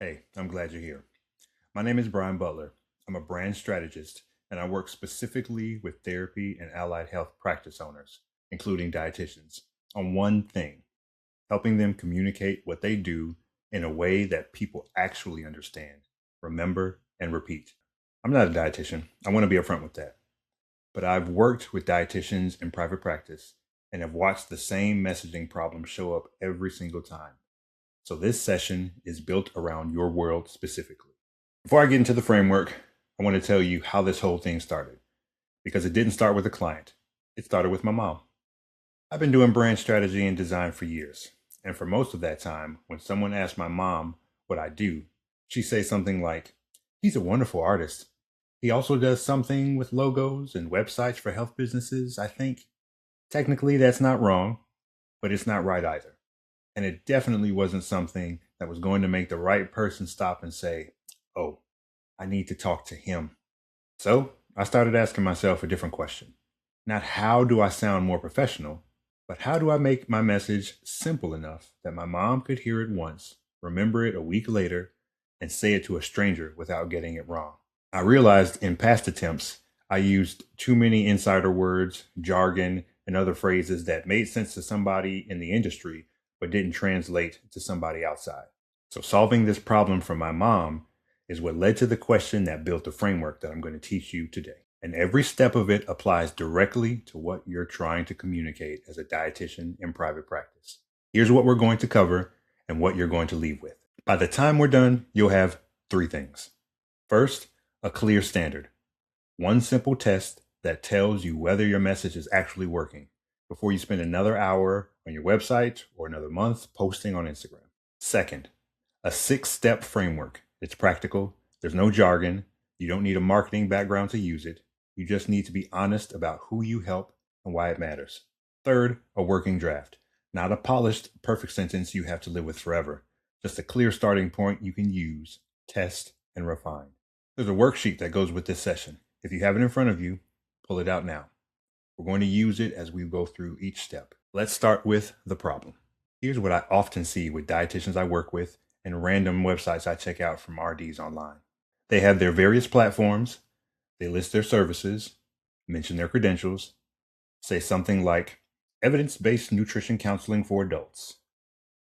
Hey, I'm glad you're here. My name is Brian Butler. I'm a brand strategist, and I work specifically with therapy and allied health practice owners, including dietitians, on one thing: helping them communicate what they do in a way that people actually understand, remember, and repeat. I'm not a dietitian. I want to be upfront with that. But I've worked with dietitians in private practice and have watched the same messaging problem show up every single time. So this session is built around your world specifically. Before I get into the framework, I want to tell you how this whole thing started, because it didn't start with a client. It started with my mom. I've been doing brand strategy and design for years. And for most of that time, when someone asked my mom what I do, she'd say something like, "He's a wonderful artist. He also does something with logos and websites for health businesses, I think." Technically, that's not wrong, but it's not right either. And it definitely wasn't something that was going to make the right person stop and say, "Oh, I need to talk to him." So I started asking myself a different question. Not how do I sound more professional, but how do I make my message simple enough that my mom could hear it once, remember it a week later, and say it to a stranger without getting it wrong? I realized in past attempts, I used too many insider words, jargon, and other phrases that made sense to somebody in the industry, but didn't translate to somebody outside. So solving this problem for my mom is what led to the question that built the framework that I'm going to teach you today. And every step of it applies directly to what you're trying to communicate as a dietitian in private practice. Here's what we're going to cover and what you're going to leave with. By the time we're done, you'll have three things. First, a clear standard. One simple test that tells you whether your message is actually working before you spend another hour on your website or another month posting on Instagram. Second, a 6-step framework. It's practical. There's no jargon. You don't need a marketing background to use it. You just need to be honest about who you help and why it matters. Third, a working draft. Not a polished, perfect sentence you have to live with forever. Just a clear starting point you can use, test, and refine. There's a worksheet that goes with this session. If you have it in front of you, pull it out now. We're going to use it as we go through each step. Let's start with the problem. Here's what I often see with dietitians I work with and random websites I check out from RDs online. They have their various platforms, they list their services, mention their credentials, say something like evidence-based nutrition counseling for adults,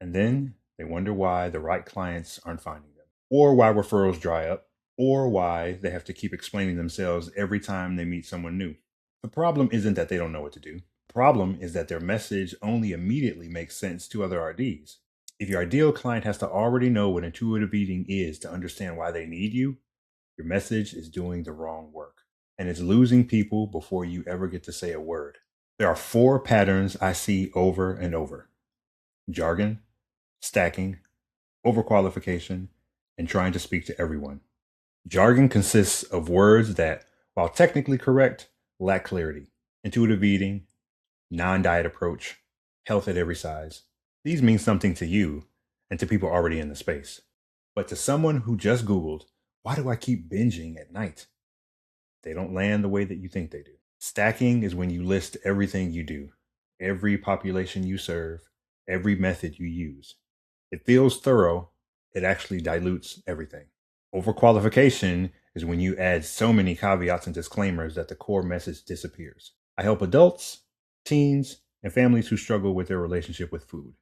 and then they wonder why the right clients aren't finding them, or why referrals dry up, or why they have to keep explaining themselves every time they meet someone new. The problem isn't that they don't know what to do. The problem is that their message only immediately makes sense to other RDs. If your ideal client has to already know what intuitive eating is to understand why they need you, your message is doing the wrong work. And it's losing people before you ever get to say a word. There are 4 patterns I see over and over: jargon, stacking, overqualification, and trying to speak to everyone. Jargon consists of words that, while technically correct, lack clarity. Intuitive eating, non-diet approach, health at every size. These mean something to you and to people already in the space. But to someone who just Googled, "Why do I keep binging at night?" they don't land the way that you think they do. Stacking is when you list everything you do, every population you serve, every method you use. It feels thorough, it actually dilutes everything. Overqualification is when you add so many caveats and disclaimers that the core message disappears. I help adults, teens, and families who struggle with their relationship with food,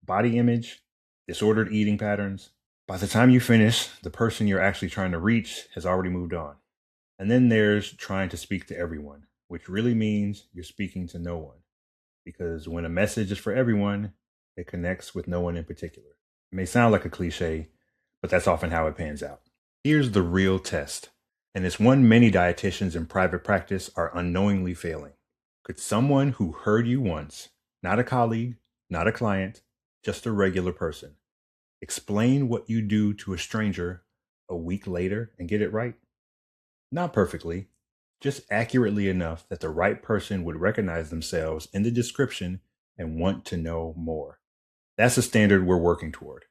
body image, disordered eating patterns. By the time you finish, the person you're actually trying to reach has already moved on. And then there's trying to speak to everyone, which really means you're speaking to no one. Because when a message is for everyone, it connects with no one in particular. It may sound like a cliche, but that's often how it pans out. Here's the real test, and it's one many dietitians in private practice are unknowingly failing. Could someone who heard you once, not a colleague, not a client, just a regular person, explain what you do to a stranger a week later and get it right? Not perfectly, just accurately enough that the right person would recognize themselves in the description and want to know more. That's the standard we're working toward,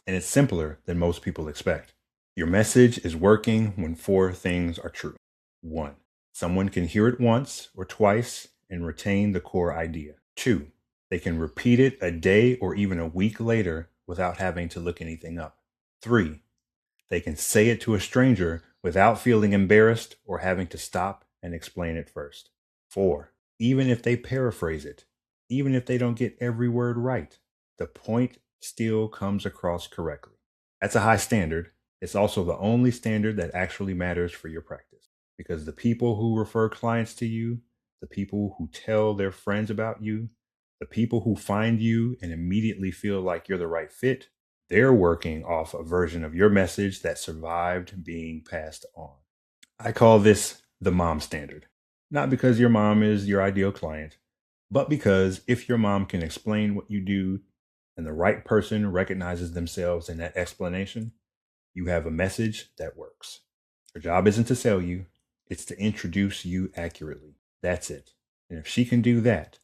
and it's simpler than most people expect. Your message is working when 4 things are true. 1, someone can hear it once or twice and retain the core idea. 2, they can repeat it a day or even a week later without having to look anything up. 3, They can say it to a stranger without feeling embarrassed or having to stop and explain it first. 4, even if they paraphrase it, even if they don't get every word right, the point still comes across correctly. That's a high standard. It's also the only standard that actually matters for your practice, because the people who refer clients to you, the people who tell their friends about you, the people who find you and immediately feel like you're the right fit, they're working off a version of your message that survived being passed on. I call this the mom standard. Not because your mom is your ideal client, but because if your mom can explain what you do and the right person recognizes themselves in that explanation, you have a message that works. Her job isn't to sell you, it's to introduce you accurately. That's it. And if she can do that,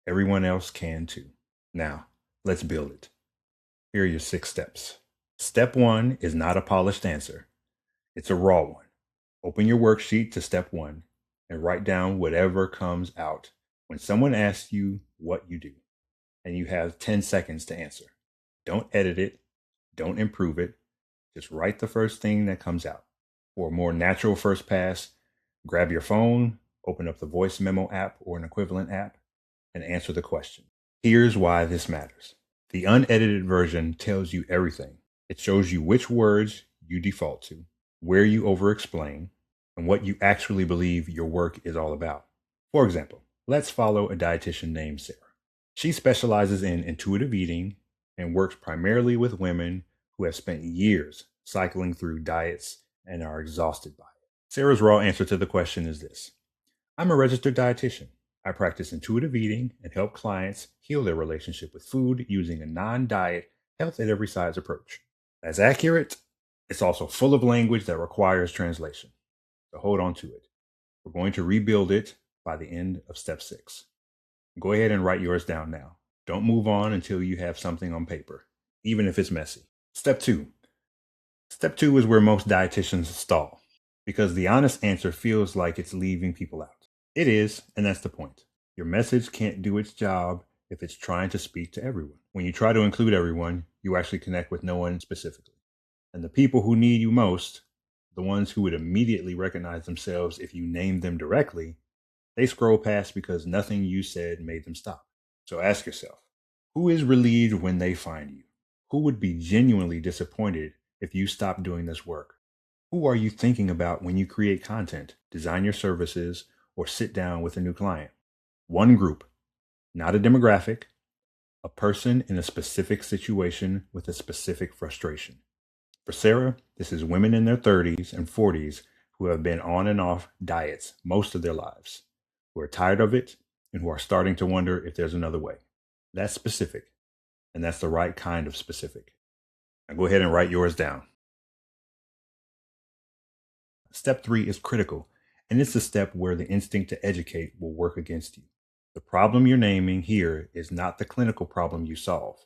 everyone else can too. Now, let's build it. Here are your 6 steps. Step 1 is not a polished answer, it's a raw one. Open your worksheet to step 1 and write down whatever comes out when someone asks you what you do, and you have 10 seconds to answer. Don't edit it, don't improve it, just write the first thing that comes out. For a more natural first pass, grab your phone, open up the voice memo app or an equivalent app, and answer the question. Here's why this matters. The unedited version tells you everything. It shows you which words you default to, where you over-explain, and what you actually believe your work is all about. For example, let's follow a dietitian named Sarah. She specializes in intuitive eating and works primarily with women who have spent years cycling through diets and are exhausted by it. Sarah's raw answer to the question is this: I'm a registered dietitian. I practice intuitive eating and help clients heal their relationship with food using a non-diet, health at every size approach. That's accurate. It's also full of language that requires translation. So hold on to it. We're going to rebuild it by the end of step 6. Go ahead and write yours down now. Don't move on until you have something on paper, even if it's messy. Step 2. Step 2 is where most dietitians stall, because the honest answer feels like it's leaving people out. It is, and that's the point. Your message can't do its job if it's trying to speak to everyone. When you try to include everyone, you actually connect with no one specifically. And the people who need you most, the ones who would immediately recognize themselves if you named them directly, they scroll past because nothing you said made them stop. So ask yourself, who is relieved when they find you? Who would be genuinely disappointed if you stopped doing this work? Who are you thinking about when you create content, design your services, or sit down with a new client? One group, not a demographic, a person in a specific situation with a specific frustration. For Sarah, this is women in their 30s and 40s who have been on and off diets most of their lives, who are tired of it, and who are starting to wonder if there's another way. That's specific, and that's the right kind of specific. Now go ahead and write yours down. Step 3 is critical, and it's the step where the instinct to educate will work against you. The problem you're naming here is not the clinical problem you solve,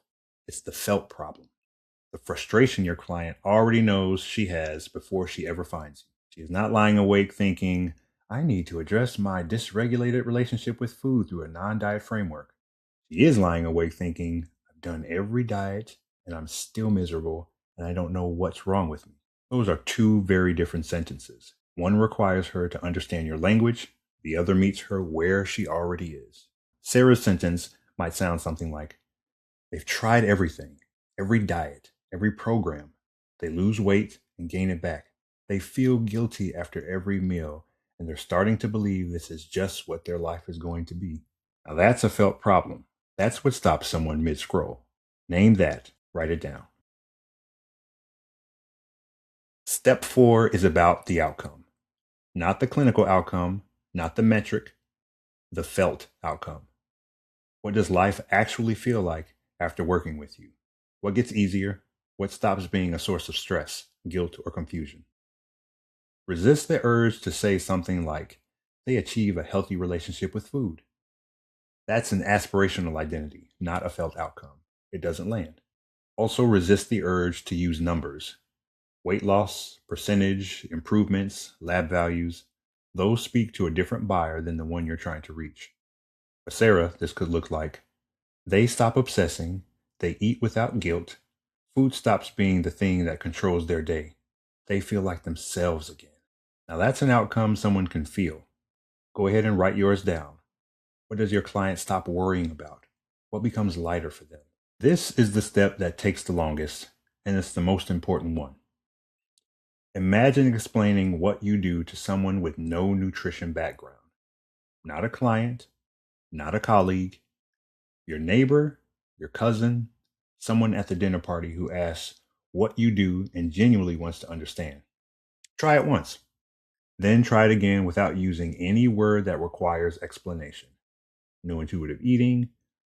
it's the felt problem. The frustration your client already knows she has before she ever finds you. She is not lying awake thinking, I need to address my dysregulated relationship with food through a non-diet framework. She is lying awake thinking, I've done every diet and I'm still miserable and I don't know what's wrong with me. Those are 2 very different sentences. One requires her to understand your language, the other meets her where she already is. Sarah's sentence might sound something like, they've tried everything, every diet, every program. They lose weight and gain it back. They feel guilty after every meal, and they're starting to believe this is just what their life is going to be. Now that's a felt problem. That's what stops someone mid-scroll. Name that, write it down. Step 4 is about the outcome. Not the clinical outcome, not the metric, the felt outcome. What does life actually feel like after working with you? What gets easier? What stops being a source of stress, guilt, or confusion? Resist the urge to say something like, they achieve a healthy relationship with food. That's an aspirational identity, not a felt outcome. It doesn't land. Also resist the urge to use numbers. Weight loss, percentage, improvements, lab values, those speak to a different buyer than the one you're trying to reach. For Sarah, this could look like, they stop obsessing, they eat without guilt, food stops being the thing that controls their day. they feel like themselves again. Now, that's an outcome someone can feel. Go ahead and write yours down. What does your client stop worrying about? What becomes lighter for them? This is the step that takes the longest, and it's the most important one. Imagine explaining what you do to someone with no nutrition background. Not a client, not a colleague, your neighbor, your cousin, someone at the dinner party who asks what you do and genuinely wants to understand. Try it once. Then try it again without using any word that requires explanation. No intuitive eating,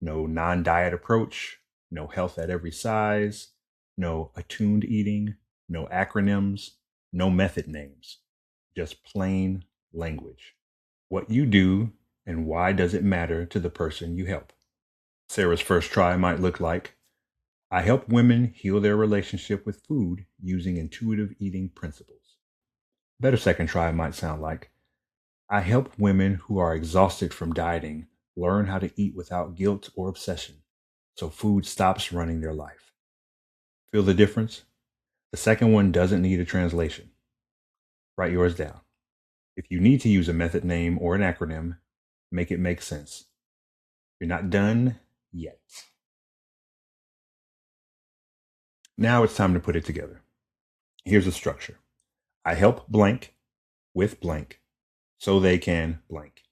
no non-diet approach, no health at every size, no attuned eating, no acronyms, no method names. Just plain language. What you do and why does it matter to the person you help? Sarah's first try might look like, I help women heal their relationship with food using intuitive eating principles. A better second try might sound like, I help women who are exhausted from dieting learn how to eat without guilt or obsession, so food stops running their life. Feel the difference? The second one doesn't need a translation. Write yours down. If you need to use a method name or an acronym, make it make sense. You're not done yet. Now it's time to put it together. Here's the structure. I help blank with blank so they can blank.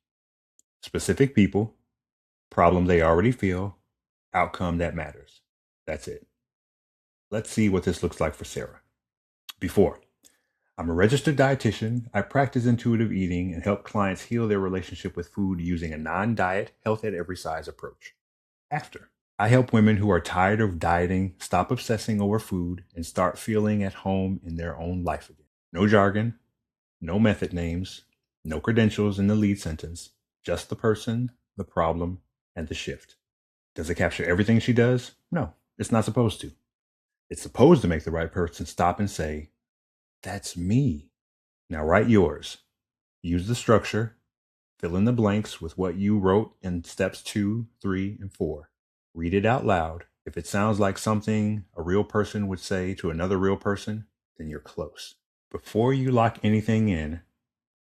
Specific people, problem they already feel, outcome that matters. That's it. Let's see what this looks like for Sarah. Before, I'm a registered dietitian. I practice intuitive eating and help clients heal their relationship with food using a non-diet, health at every size approach. After, I help women who are tired of dieting stop obsessing over food and start feeling at home in their own life again. No jargon, no method names, no credentials in the lead sentence, just the person, the problem, and the shift. Does it capture everything she does? No, it's not supposed to. It's supposed to make the right person stop and say, that's me. Now write yours. Use the structure. Fill in the blanks with what you wrote in steps 2, 3, and 4. Read it out loud. If it sounds like something a real person would say to another real person, then you're close. Before you lock anything in,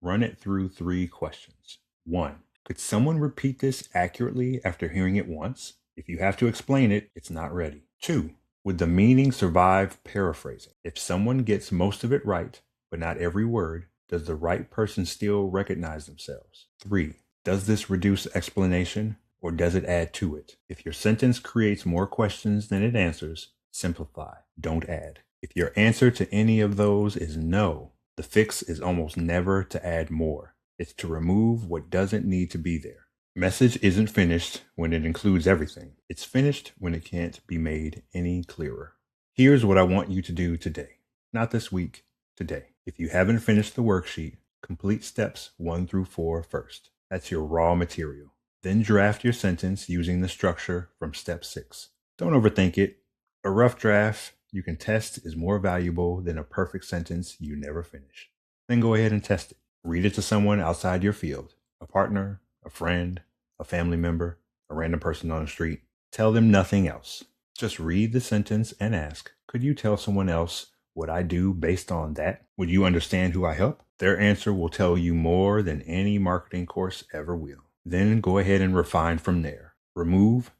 run it through 3 questions. 1. Could someone repeat this accurately after hearing it once? If you have to explain it, it's not ready. 2. Would the meaning survive paraphrasing? If someone gets most of it right, but not every word, does the right person still recognize themselves? 3. Does this reduce explanation or does it add to it? If your sentence creates more questions than it answers, simplify, don't add. If your answer to any of those is no, the fix is almost never to add more. It's to remove what doesn't need to be there. Message isn't finished when it includes everything. It's finished when it can't be made any clearer. Here's what I want you to do today. Not this week, today. If you haven't finished the worksheet, complete steps 1 through 4 first. That's your raw material. Then draft your sentence using the structure from step 6. Don't overthink it. A rough draft you can test is more valuable than a perfect sentence you never finish. Then go ahead and test it. Read it to someone outside your field, a partner, a friend, a family member, a random person on the street. Tell them nothing else. Just read the sentence and ask, could you tell someone else what I do based on that? Would you understand who I help? Their answer will tell you more than any marketing course ever will. Then go ahead and refine from there. Remove,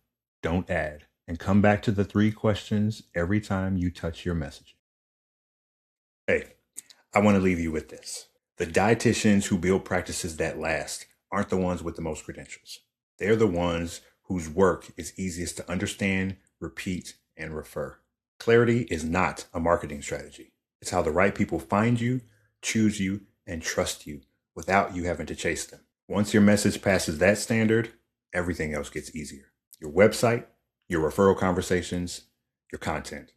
don't add, and come back to the 3 questions every time you touch your messaging. Hey, I want to leave you with this. The dietitians who build practices that last aren't the ones with the most credentials. They're the ones whose work is easiest to understand, repeat, and refer. Clarity is not a marketing strategy. It's how the right people find you, choose you, and trust you without you having to chase them. Once your message passes that standard, everything else gets easier. Your website, your referral conversations, your content.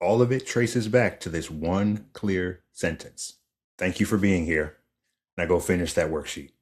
All of it traces back to this one clear sentence. Thank you for being here. Now go finish that worksheet.